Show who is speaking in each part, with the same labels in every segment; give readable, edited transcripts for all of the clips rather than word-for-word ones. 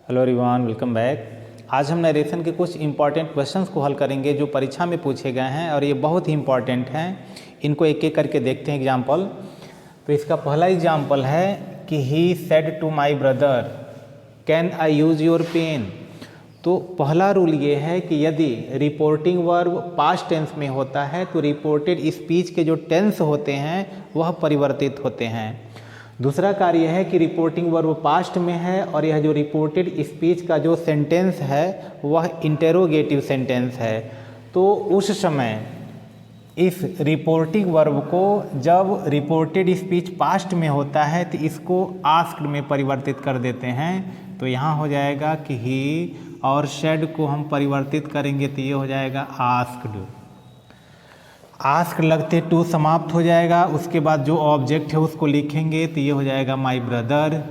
Speaker 1: Hello everyone, welcome back. आज हम narration के कुछ इंपॉर्टेंट क्वेश्चंस को हल करेंगे जो परीक्षा में पूछे गए हैं और ये बहुत ही इंपॉर्टेंट हैं। इनको एक एक करके देखते हैं एग्जाम्पल। तो इसका पहला एग्जाम्पल है कि he said to my brother can I use your pen. तो पहला रूल ये है कि यदि रिपोर्टिंग वर्ब पास्ट टेंस में होता है तो रिपोर्टेड स्पीच के जो टेंस होते हैं वह परिवर्तित होते हैं। दूसरा कार्य है कि रिपोर्टिंग वर्ब पास्ट में है और यह जो रिपोर्टेड स्पीच का जो सेंटेंस है वह इंटेरोगेटिव सेंटेंस है। तो उस समय इस रिपोर्टिंग वर्ब को जब रिपोर्टेड स्पीच पास्ट में होता है तो इसको आस्क्ड में परिवर्तित कर देते हैं। तो यहाँ हो जाएगा कि ही और शेड को हम परिवर्तित करेंगे तो ये हो जाएगा आस्क्ड। आस्क लगते टू समाप्त हो जाएगा। उसके बाद जो ऑब्जेक्ट है उसको लिखेंगे तो ये हो जाएगा माई ब्रदर।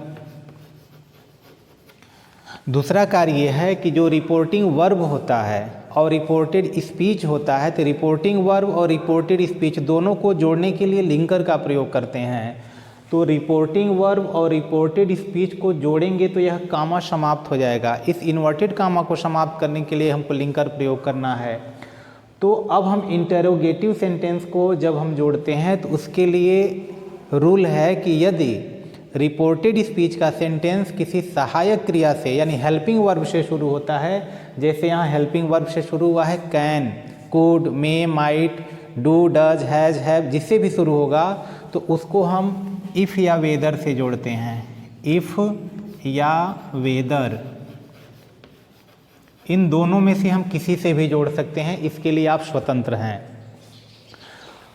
Speaker 1: दूसरा कार्य ये है कि जो रिपोर्टिंग वर्ब होता है और रिपोर्टेड स्पीच होता है तो रिपोर्टिंग वर्ब और रिपोर्टेड स्पीच दोनों को जोड़ने के लिए लिंकर का प्रयोग करते हैं। तो रिपोर्टिंग वर्ब और रिपोर्टेड स्पीच को जोड़ेंगे तो यह कामा समाप्त हो जाएगा। इस इन्वर्टेड कामा को समाप्त करने के लिए हमको लिंकर प्रयोग करना है। तो अब हम इंटेरोगेटिव सेंटेंस को जब हम जोड़ते हैं तो उसके लिए रूल है कि यदि रिपोर्टेड स्पीच का सेंटेंस किसी सहायक क्रिया से यानी हेल्पिंग वर्ब से शुरू होता है, जैसे यहाँ हेल्पिंग वर्ब से शुरू हुआ है can, could, may, might, do, does, has, have, जिससे भी शुरू होगा तो उसको हम इफ़ या वेदर से जोड़ते हैं। इफ़ या वेदर, इन दोनों में से हम किसी से भी जोड़ सकते हैं, इसके लिए आप स्वतंत्र हैं।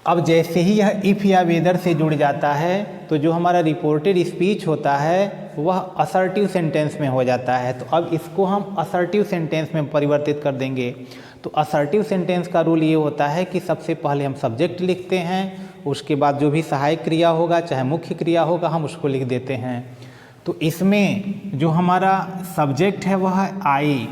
Speaker 1: अब जैसे ही यह इफ़ या वेदर से जुड़ जाता है तो जो हमारा रिपोर्टेड स्पीच होता है वह असर्टिव सेंटेंस में हो जाता है। तो अब इसको हम असर्टिव सेंटेंस में परिवर्तित कर देंगे। तो असर्टिव सेंटेंस का रूल ये होता है कि सबसे पहले हम सब्जेक्ट लिखते हैं, उसके बाद जो भी सहायक क्रिया होगा चाहे मुख्य क्रिया होगा हम उसको लिख देते हैं। तो इसमें जो हमारा सब्जेक्ट है वह है आई।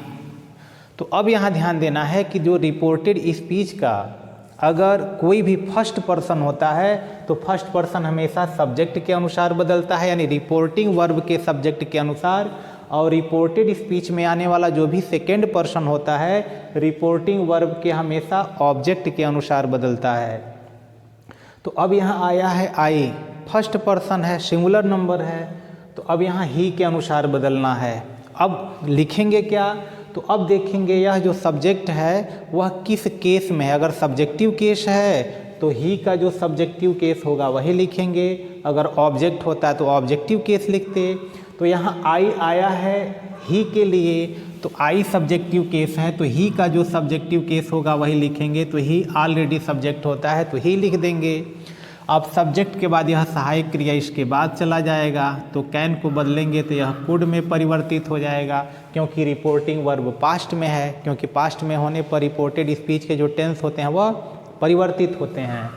Speaker 1: तो अब यहाँ ध्यान देना है कि जो रिपोर्टेड स्पीच का अगर कोई भी फर्स्ट पर्सन होता है तो फर्स्ट पर्सन हमेशा सब्जेक्ट के अनुसार बदलता है, यानी रिपोर्टिंग वर्ब के सब्जेक्ट के अनुसार, और रिपोर्टेड स्पीच में आने वाला जो भी सेकेंड पर्सन होता है रिपोर्टिंग वर्ब के हमेशा ऑब्जेक्ट के अनुसार बदलता है। तो अब यहाँ आया है आई, फर्स्ट पर्सन है, सिंगुलर नंबर है, तो अब यहाँ ही के अनुसार बदलना है। अब लिखेंगे क्या? तो अब देखेंगे यह जो सब्जेक्ट है वह किस केस में है। अगर सब्जेक्टिव केस है तो ही का जो सब्जेक्टिव केस होगा वही लिखेंगे, अगर ऑब्जेक्ट होता है तो ऑब्जेक्टिव केस लिखते। तो यहाँ आई आया है ही के लिए, तो आई सब्जेक्टिव केस है तो ही का जो सब्जेक्टिव केस होगा वही लिखेंगे। तो ही ऑलरेडी सब्जेक्ट होता है तो ही लिख देंगे। अब सब्जेक्ट के बाद यह सहायक क्रिया इसके बाद चला जाएगा, तो कैन को बदलेंगे तो यह कुड में परिवर्तित हो जाएगा, क्योंकि रिपोर्टिंग वर्ब पास्ट में है। क्योंकि पास्ट में होने पर रिपोर्टेड स्पीच के जो टेंस होते हैं वह परिवर्तित होते हैं।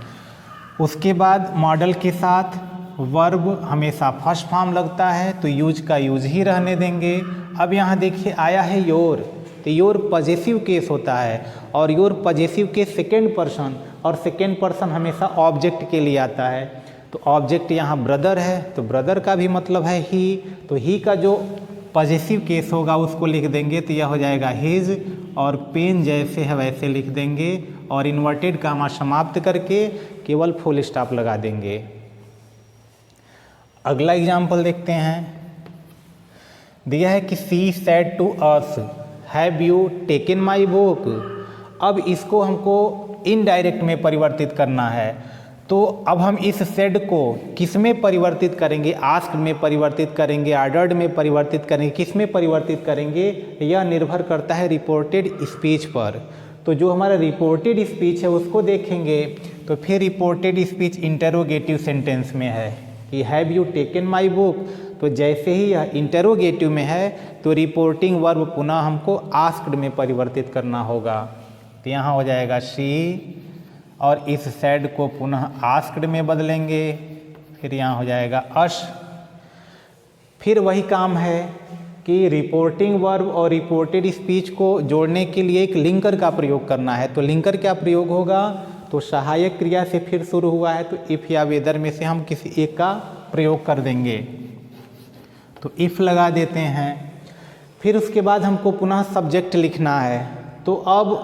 Speaker 1: उसके बाद मॉडल के साथ वर्ब हमेशा फर्स्ट फॉर्म लगता है तो यूज का यूज ही रहने देंगे। अब यहाँ देखिए आया है योर, तो योर पॉजेसिव केस होता है और your possessive case second person, और सेकेंड पर्सन हमेशा ऑब्जेक्ट के लिए आता है। तो ऑब्जेक्ट यहाँ ब्रदर है तो ब्रदर का भी मतलब है ही, तो ही का जो पॉजेसिव केस होगा उसको लिख देंगे तो यह हो जाएगा हिज, और पेन जैसे है वैसे लिख देंगे और इन्वर्टेड कामा समाप्त करके केवल फुल स्टॉप लगा देंगे। अगला एग्जाम्पल देखते हैं। दिया है कि she said to us have you taken my book. अब इसको हमको इनडायरेक्ट में परिवर्तित करना है। तो अब हम इस सेड को किस में परिवर्तित करेंगे? आस्क में परिवर्तित करेंगे, ऑर्डर्ड में परिवर्तित करेंगे, किस में परिवर्तित करेंगे यह निर्भर करता है रिपोर्टेड स्पीच पर। तो जो हमारा रिपोर्टेड स्पीच है उसको देखेंगे तो फिर रिपोर्टेड स्पीच इंटेरोगेटिव सेंटेंस में है कि have you taken my book. तो जैसे ही यह इंटेरोगेटिव में है तो रिपोर्टिंग वर्ब पुनः हमको आस्क्ड में परिवर्तित करना होगा। तो यहाँ हो जाएगा शी, और इस सेड को पुनः आस्क्ड में बदलेंगे, फिर यहाँ हो जाएगा अश। फिर वही काम है कि रिपोर्टिंग वर्ब और रिपोर्टेड स्पीच को जोड़ने के लिए एक लिंकर का प्रयोग करना है। तो लिंकर क्या प्रयोग होगा? तो सहायक क्रिया से फिर शुरू हुआ है तो इफ़ या वेदर में से हम किसी एक का प्रयोग कर देंगे। तो इफ़ लगा देते हैं। फिर उसके बाद हमको पुनः सब्जेक्ट लिखना है। तो अब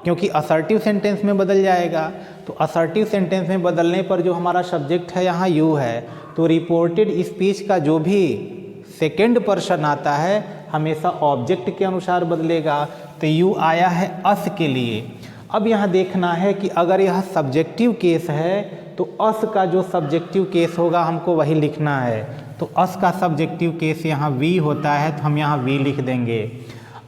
Speaker 1: क्योंकि असर्टिव सेंटेंस में बदल जाएगा, तो असर्टिव सेंटेंस में बदलने पर जो हमारा सब्जेक्ट है यहाँ यू है, तो रिपोर्टेड स्पीच का जो भी सेकेंड पर्सन आता है हमेशा ऑब्जेक्ट के अनुसार बदलेगा। तो यू आया है अस के लिए। अब यहाँ देखना है कि अगर यह सब्जेक्टिव केस है तो अस का जो सब्जेक्टिव केस होगा हमको वही लिखना है। तो अस का सब्जेक्टिव केस यहाँ वी होता है, तो हम यहाँ वी लिख देंगे।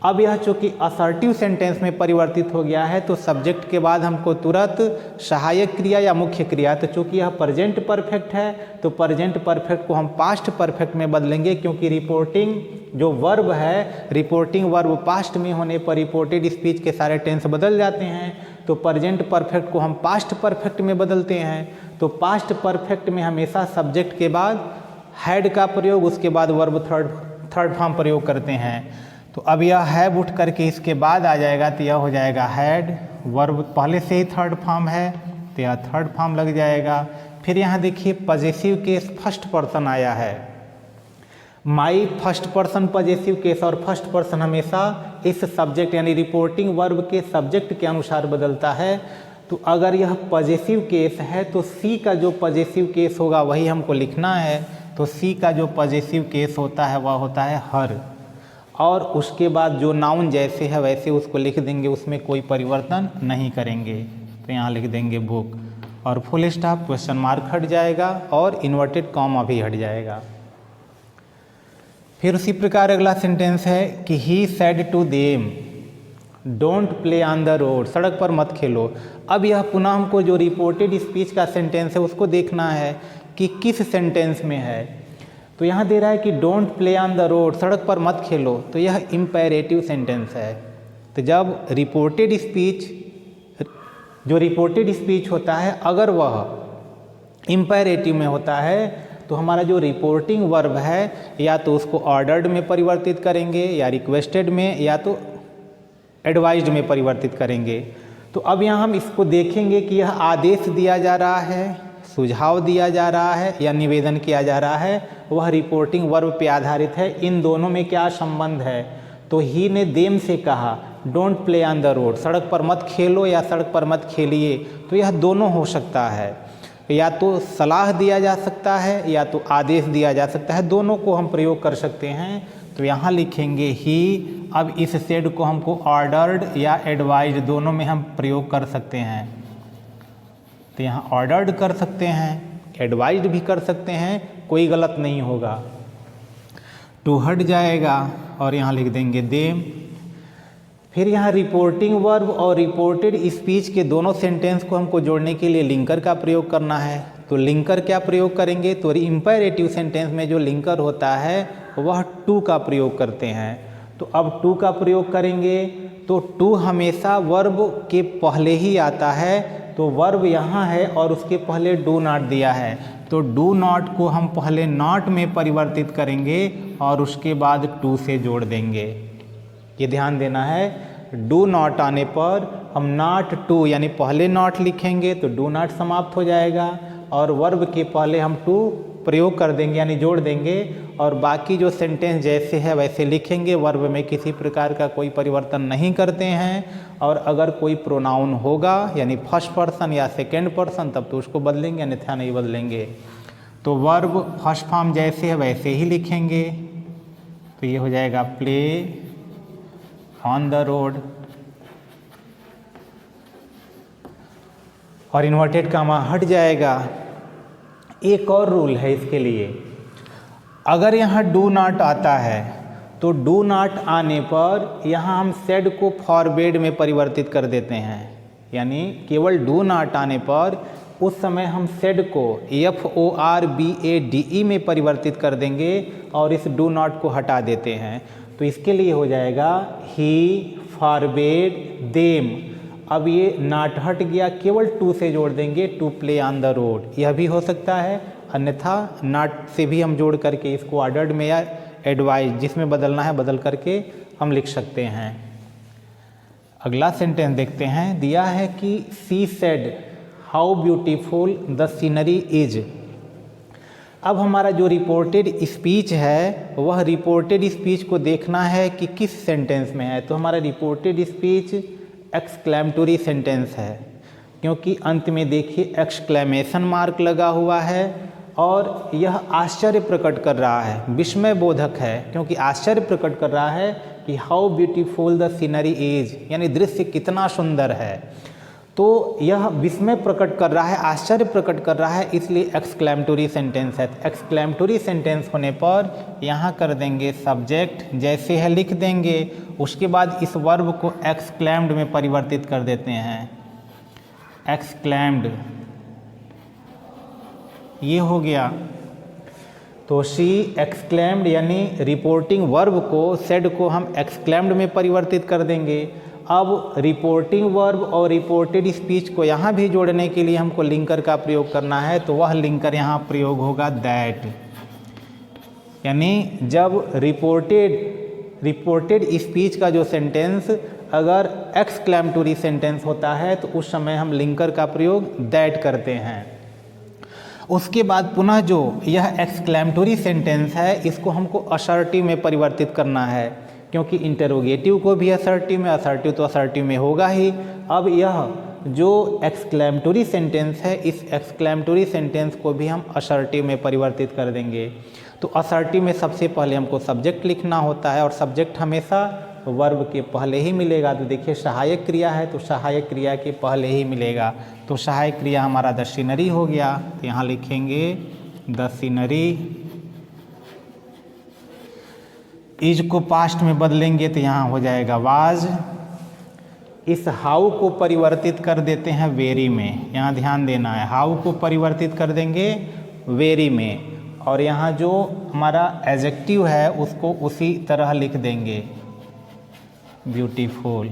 Speaker 1: अब यह चूँकि असर्टिव सेंटेंस में परिवर्तित हो गया है तो सब्जेक्ट के बाद हमको तुरंत सहायक क्रिया या मुख्य क्रिया, तो चूँकि यह प्रेजेंट परफेक्ट है तो प्रेजेंट परफेक्ट को हम पास्ट परफेक्ट में बदलेंगे, क्योंकि रिपोर्टिंग जो वर्ब है, रिपोर्टिंग वर्ब पास्ट में होने पर रिपोर्टेड स्पीच के सारे टेंस बदल जाते हैं। तो प्रेजेंट परफेक्ट को हम पास्ट परफेक्ट में बदलते हैं। तो पास्ट परफेक्ट में हमेशा सब्जेक्ट के बाद हैड का प्रयोग, उसके बाद वर्ब थर्ड फॉर्म प्रयोग करते हैं। तो अब यह हैव उठ करके इसके बाद आ जाएगा, तो यह हो जाएगा हैड। वर्ब पहले से ही थर्ड फॉर्म है तो यह थर्ड फॉर्म लग जाएगा। फिर यहाँ देखिए पजेसिव केस फर्स्ट पर्सन आया है। My first person possessive case, और फर्स्ट पर्सन हमेशा इस सब्जेक्ट यानी रिपोर्टिंग वर्ब के सब्जेक्ट के अनुसार बदलता है। तो अगर यह पजेसिव केस है तो सी का जो पजेसिव केस होगा वही हमको लिखना है। तो सी का जो पजेसिव केस होता है वह होता है हर, और उसके बाद जो नाउन जैसे है वैसे उसको लिख देंगे, उसमें कोई परिवर्तन नहीं करेंगे। तो यहाँ लिख देंगे बुक, और फुल स्टॉप, क्वेश्चन मार्क हट जाएगा और इन्वर्टेड कॉमा भी हट जाएगा। फिर उसी प्रकार अगला सेंटेंस है कि he said to them don't play on the road, सड़क पर मत खेलो। अब यह पुनः हमको जो रिपोर्टेड स्पीच का सेंटेंस है उसको देखना है कि किस सेंटेंस में है। तो यहाँ दे रहा है कि don't play on the road, सड़क पर मत खेलो, तो यह इम्पेरेटिव सेंटेंस है। तो जब रिपोर्टेड स्पीच, जो रिपोर्टेड स्पीच होता है अगर वह इम्पेरेटिव में होता है तो हमारा जो रिपोर्टिंग वर्ब है या तो उसको ऑर्डर्ड में परिवर्तित करेंगे, या रिक्वेस्टेड में, या तो एडवाइज्ड में परिवर्तित करेंगे। तो अब यहाँ हम इसको देखेंगे कि यह आदेश दिया जा रहा है, सुझाव दिया जा रहा है या निवेदन किया जा रहा है, वह रिपोर्टिंग वर्ब पे आधारित है। इन दोनों में क्या संबंध है? तो ही ने देम से कहा don't play on the road, सड़क पर मत खेलो या सड़क पर मत खेलिए। तो यह दोनों हो सकता है, या तो सलाह दिया जा सकता है या तो आदेश दिया जा सकता है, दोनों को हम प्रयोग कर सकते हैं। तो यहाँ लिखेंगे ही। अब इस सेड को हमको ऑर्डर्ड या एडवाइज्ड दोनों में हम प्रयोग कर सकते हैं। तो यहाँ ऑर्डर्ड कर सकते हैं, एडवाइज्ड भी कर सकते हैं, कोई गलत नहीं होगा। टू हट जाएगा और यहाँ लिख देंगे देम। फिर यहाँ रिपोर्टिंग वर्ब और रिपोर्टेड स्पीच के दोनों सेंटेंस को हमको जोड़ने के लिए लिंकर का प्रयोग करना है। तो लिंकर क्या प्रयोग करेंगे? तो इम्पेरेटिव सेंटेंस में जो लिंकर होता है वह टू का प्रयोग करते हैं। तो अब टू का प्रयोग करेंगे तो टू हमेशा वर्ब के पहले ही आता है। तो वर्ब यहाँ है और उसके पहले डू नॉट दिया है, तो डू नॉट को हम पहले नॉट में परिवर्तित करेंगे और उसके बाद टू से जोड़ देंगे। ये ध्यान देना है, डू नॉट आने पर हम नॉट टू यानी पहले नॉट लिखेंगे तो डू नॉट समाप्त हो जाएगा, और वर्ब के पहले हम टू प्रयोग कर देंगे यानी जोड़ देंगे, और बाकी जो सेंटेंस जैसे है वैसे लिखेंगे। वर्ब में किसी प्रकार का कोई परिवर्तन नहीं करते हैं, और अगर कोई प्रोनाउन होगा यानी फर्स्ट पर्सन या सेकेंड पर्सन तब तो उसको बदलेंगे, अन्यथा नहीं बदलेंगे। तो वर्ब फर्स्ट फॉर्म जैसे है वैसे ही लिखेंगे। तो ये हो जाएगा प्ले ऑन द रोड, और इन्वर्टेड कामा हट जाएगा। एक और रूल है इसके लिए, अगर यहाँ डू नॉट आता है तो डू नॉट आने पर यहाँ हम सेड को फॉरवर्ड में परिवर्तित कर देते हैं, यानी केवल डू नॉट आने पर उस समय हम सेड को FORBADE में परिवर्तित कर देंगे और इस डू नॉट को हटा देते हैं। तो इसके लिए हो जाएगा ही फॉरवर्ड देम। अब ये नॉट हट गया, केवल टू से जोड़ देंगे, to play on the road. यह भी हो सकता है, अन्यथा नॉट से भी हम जोड़ करके इसको ऑर्डर्ड में या एडवाइज जिसमें बदलना है बदल करके हम लिख सकते हैं। अगला सेंटेंस देखते हैं, दिया है कि she said how beautiful the scenery is. अब हमारा जो रिपोर्टेड स्पीच है वह रिपोर्टेड स्पीच को देखना है कि किस सेंटेंस में है। तो हमारा रिपोर्टेड स्पीच एक्सक्लेमेटरी सेंटेंस है, क्योंकि अंत में देखिए एक्सक्लेमेशन मार्क लगा हुआ है और यह आश्चर्य प्रकट कर रहा है, विस्मय बोधक है, क्योंकि आश्चर्य प्रकट कर रहा है कि how beautiful the scenery is, यानी दृश्य कितना सुंदर है। तो यह विस्मय प्रकट कर रहा है, आश्चर्य प्रकट कर रहा है, इसलिए एक्सक्लेमेटरी सेंटेंस है। एक्सक्लेमेटरी सेंटेंस होने पर यहाँ कर देंगे सब्जेक्ट, जैसे है लिख देंगे, उसके बाद इस वर्ब को एक्सक्लेम्ड में परिवर्तित कर देते हैं। एक्सक्लेम्ड ये हो गया। तो शी एक्सक्लेम्ड यानी रिपोर्टिंग वर्ब को, सेड को हम एक्सक्लेम्ड में परिवर्तित कर देंगे। अब रिपोर्टिंग वर्ब और रिपोर्टेड स्पीच को यहाँ भी जोड़ने के लिए हमको लिंकर का प्रयोग करना है, तो वह लिंकर यहाँ प्रयोग होगा दैट। यानी जब रिपोर्टेड स्पीच का जो सेंटेंस अगर एक्सक्लेमेटरी सेंटेंस होता है तो उस समय हम लिंकर का प्रयोग दैट करते हैं। उसके बाद पुनः जो यह एक्सक्लेमेटरी सेंटेंस है इसको हमको असर्टिव में परिवर्तित करना है, क्योंकि इंटरोगेटिव को भी असर्टिव में, असर्टिव तो असर्टिव में होगा ही। अब यह जो एक्सक्लेमेटरी सेंटेंस है, इस एक्सक्लेमेटरी सेंटेंस को भी हम असर्टिव में परिवर्तित कर देंगे। तो असर्टिव में सबसे पहले हमको सब्जेक्ट लिखना होता है और सब्जेक्ट हमेशा वर्ब के पहले ही मिलेगा। तो देखिए सहायक क्रिया है तो सहायक क्रिया के पहले ही मिलेगा। तो सहायक क्रिया हमारा द सीनरी हो गया, तो यहाँ लिखेंगे द सीनरी। इज को पास्ट में बदलेंगे तो यहाँ हो जाएगा वाज। इस हाउ को परिवर्तित कर देते हैं वेरी में, यहाँ ध्यान देना है, हाउ को परिवर्तित कर देंगे वेरी में, और यहाँ जो हमारा एडजेक्टिव है उसको उसी तरह लिख देंगे ब्यूटीफुल,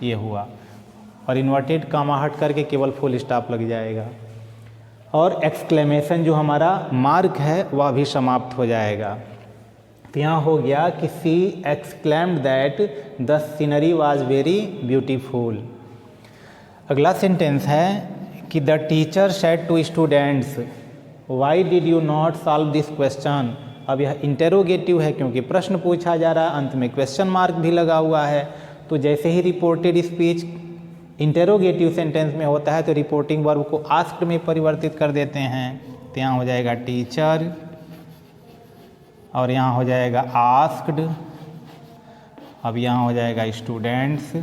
Speaker 1: ये हुआ। और इन्वर्टेड कामा हट करके केवल फुल स्टॉप लग जाएगा, और एक्सक्लेमेशन जो हमारा मार्क है वह भी समाप्त हो जाएगा। तो यहाँ हो गया कि she exclaimed that the scenery was very beautiful. अगला सेंटेंस है कि the teacher said to students why did you not solve this question. अब यह इंटेरोगेटिव है क्योंकि प्रश्न पूछा जा रहा है, अंत में क्वेश्चन मार्क भी लगा हुआ है। तो जैसे ही रिपोर्टेड स्पीच इंटेरोगेटिव सेंटेंस में होता है तो रिपोर्टिंग वर्ब को आस्क्ड में परिवर्तित कर देते हैं। तो यहाँ हो जाएगा टीचर और यहाँ हो जाएगा आस्क्ड, अब यहाँ हो जाएगा स्टूडेंट्स।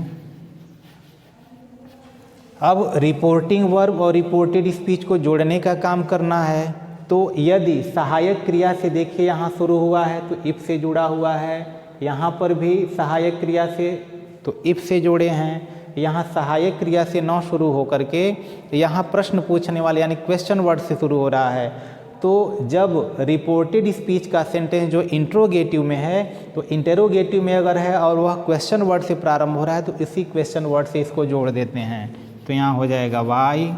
Speaker 1: अब रिपोर्टिंग वर्ब और रिपोर्टेड स्पीच को जोड़ने का काम करना है। तो यदि सहायक क्रिया से देखिए यहाँ शुरू हुआ है तो इफ से जुड़ा हुआ है, यहाँ पर भी सहायक क्रिया से तो इफ से जोड़े हैं, यहाँ सहायक क्रिया से न शुरू हो करके यहाँ प्रश्न पूछने वाले यानी क्वेश्चन वर्ड से शुरू हो रहा है। तो जब रिपोर्टेड स्पीच का सेंटेंस जो इंट्रोगेटिव में है तो इंटेरोगेटिव में अगर है और वह क्वेश्चन वर्ड से प्रारंभ हो रहा है तो इसी क्वेश्चन वर्ड से इसको जोड़ देते हैं। तो यहाँ हो जाएगा वाई।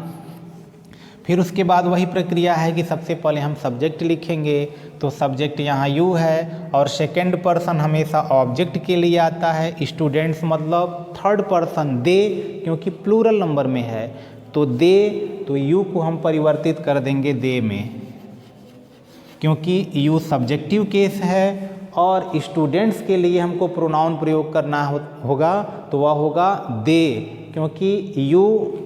Speaker 1: फिर उसके बाद वही प्रक्रिया है कि सबसे पहले हम सब्जेक्ट लिखेंगे, तो सब्जेक्ट यहाँ यू है और सेकेंड पर्सन हमेशा ऑब्जेक्ट के लिए आता है। स्टूडेंट्स मतलब थर्ड पर्सन दे, क्योंकि प्लूरल नंबर में है तो दे, तो यू को हम परिवर्तित कर देंगे दे में, क्योंकि यू सब्जेक्टिव केस है। और स्टूडेंट्स के लिए हमको प्रोनाउन प्रयोग करना होगा तो वह होगा दे, क्योंकि यू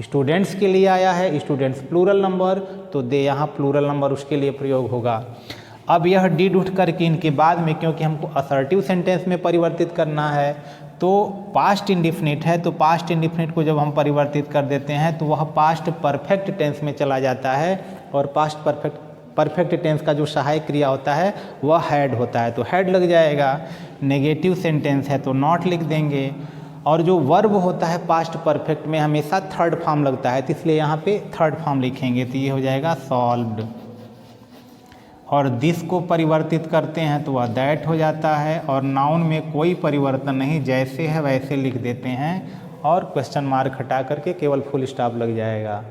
Speaker 1: स्टूडेंट्स के लिए आया है, स्टूडेंट्स प्लूरल नंबर, तो दे यहाँ प्लूरल नंबर उसके लिए प्रयोग होगा। अब यह डिड उठ करके इनके बाद में, क्योंकि हमको असर्टिव सेंटेंस में परिवर्तित करना है तो पास्ट इंडिफिनिट है, तो पास्ट इंडिफिनिट को जब हम परिवर्तित कर देते हैं तो वह पास्ट परफेक्ट टेंस में चला जाता है। और पास्ट परफेक्ट टेंस का जो सहायक क्रिया होता है वह हैड होता है, तो हैड लग जाएगा। नेगेटिव सेंटेंस है तो नॉट लिख देंगे। और जो वर्ब होता है पास्ट परफेक्ट में हमेशा थर्ड फॉर्म लगता है, तो इसलिए यहाँ पे थर्ड फॉर्म लिखेंगे, तो ये हो जाएगा सॉल्व्ड। और दिस को परिवर्तित करते हैं तो वह दैट हो जाता है। और नाउन में कोई परिवर्तन नहीं, जैसे है वैसे लिख देते हैं और क्वेश्चन मार्क हटा करके केवल फुल स्टॉप लग जाएगा।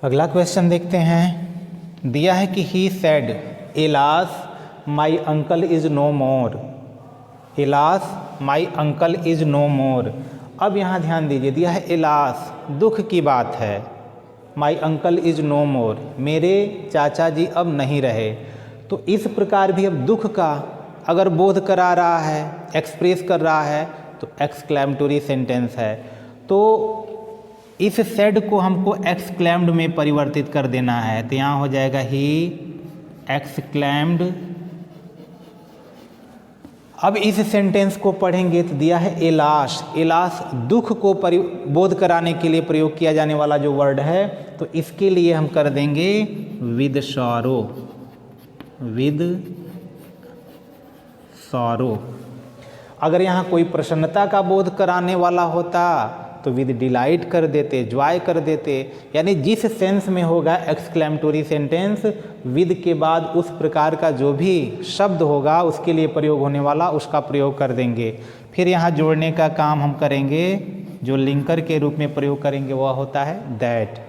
Speaker 1: अगला क्वेश्चन देखते हैं। दिया है कि he said alas my uncle is no more. Alas my uncle is no more. अब यहाँ ध्यान दीजिए, दिया है एलास दुख की बात है, माई अंकल इज नो मोर, मेरे चाचा जी अब नहीं रहे। तो इस प्रकार भी अब दुख का अगर बोध करा रहा है, एक्सप्रेस कर रहा है, तो एक्सक्लेमेटरी सेंटेंस है। तो इस सैड को हमको एक्सक्लेम्ड में परिवर्तित कर देना है, तो यहाँ हो जाएगा ही एक्सक्लेम्ड। अब इस सेंटेंस को पढ़ेंगे तो दिया है एलास। एलास दुख को बोध कराने के लिए प्रयोग किया जाने वाला जो वर्ड है, तो इसके लिए हम कर देंगे विद सॉरो, विद सॉरो। अगर यहाँ कोई प्रसन्नता का बोध कराने वाला होता तो विद डिलाइट कर देते, जॉय कर देते। यानी जिस सेंस में होगा एक्सक्लेमेटरी सेंटेंस, विद के बाद उस प्रकार का जो भी शब्द होगा उसके लिए प्रयोग होने वाला उसका प्रयोग कर देंगे। फिर यहाँ जोड़ने का काम हम करेंगे, जो लिंकर के रूप में प्रयोग करेंगे वह होता है दैट।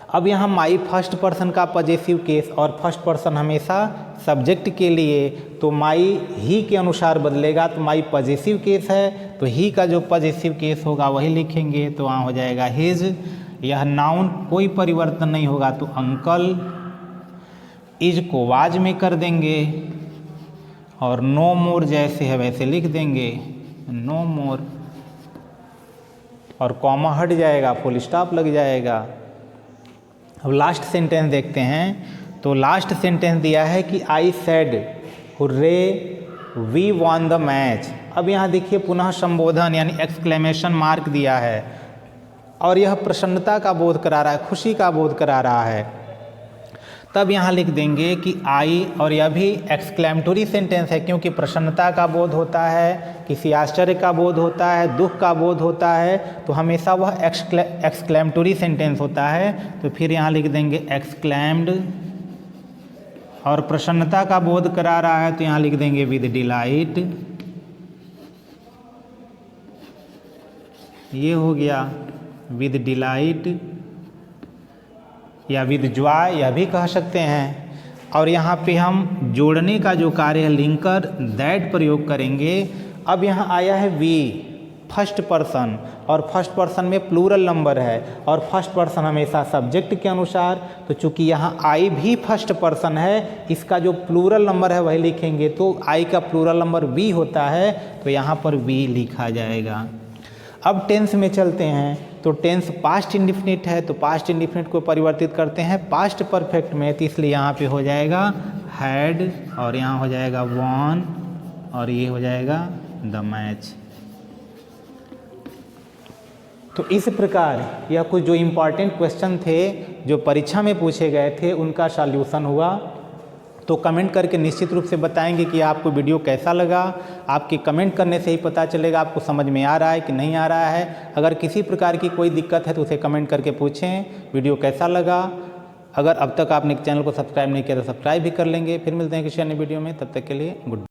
Speaker 1: अब यहाँ माई फर्स्ट पर्सन का पॉजेसिव केस, और फर्स्ट पर्सन हमेशा सब्जेक्ट के लिए, तो माई ही के अनुसार बदलेगा। तो माई पॉजेसिव केस है तो ही का जो पॉजेसिव केस होगा वही लिखेंगे, तो वहाँ हो जाएगा हिज। यह नाउन कोई परिवर्तन नहीं होगा, तो अंकल। इज को वाज में कर देंगे, और नो मोर जैसे है वैसे लिख देंगे, नो मोर, और कॉमा हट जाएगा, फुल स्टॉप लग जाएगा। अब लास्ट सेंटेंस देखते हैं। तो लास्ट सेंटेंस दिया है कि I said hurray we won the match. अब यहाँ देखिए पुनः संबोधन यानी एक्सक्लेमेशन मार्क दिया है, और यह प्रसन्नता का बोध करा रहा है, खुशी का बोध करा रहा है। तब यहाँ लिख देंगे कि आई, और यह भी एक्सक्लेमेटरी सेंटेंस है क्योंकि प्रसन्नता का बोध होता है, किसी आश्चर्य का बोध होता है, दुख का बोध होता है, तो हमेशा वह एक्सक्लेमेटरी सेंटेंस होता है। तो फिर यहाँ लिख देंगे एक्सक्लेम्ड, और प्रसन्नता का बोध करा रहा है तो यहाँ लिख देंगे विद डिलाइट। ये हो गया विद डिलाइट या विद जॉय, यह भी कह सकते हैं। और यहाँ पे हम जोड़ने का जो कार्य है लिंकर दैट प्रयोग करेंगे। अब यहाँ आया है वी फर्स्ट पर्सन, और फर्स्ट पर्सन में प्लूरल नंबर है, और फर्स्ट पर्सन हमेशा सब्जेक्ट के अनुसार। तो चूंकि यहाँ आई भी फर्स्ट पर्सन है, इसका जो प्लूरल नंबर है वही लिखेंगे, तो आई का प्लूरल नंबर वी होता है, तो यहाँ पर वी लिखा जाएगा। अब टेंस में चलते हैं। तो टेंस पास्ट इंडिफिनिट है, तो पास्ट इंडिफिनिट को परिवर्तित करते हैं पास्ट परफेक्ट में, तो इसलिए यहाँ पे हो जाएगा हैड, और यहाँ हो जाएगा वॉन, और ये हो जाएगा द मैच। तो इस प्रकार यह कुछ जो इम्पॉर्टेंट क्वेश्चन थे जो परीक्षा में पूछे गए थे उनका सॉल्यूशन हुआ। तो कमेंट करके निश्चित रूप से बताएंगे कि आपको वीडियो कैसा लगा। आपके कमेंट करने से ही पता चलेगा आपको समझ में आ रहा है कि नहीं आ रहा है। अगर किसी प्रकार की कोई दिक्कत है तो उसे कमेंट करके पूछें वीडियो कैसा लगा। अगर अब तक आपने चैनल को सब्सक्राइब नहीं किया तो सब्सक्राइब भी कर लेंगे। फिर मिलते हैं किसी अन्य वीडियो में, तब तक के लिए गुड।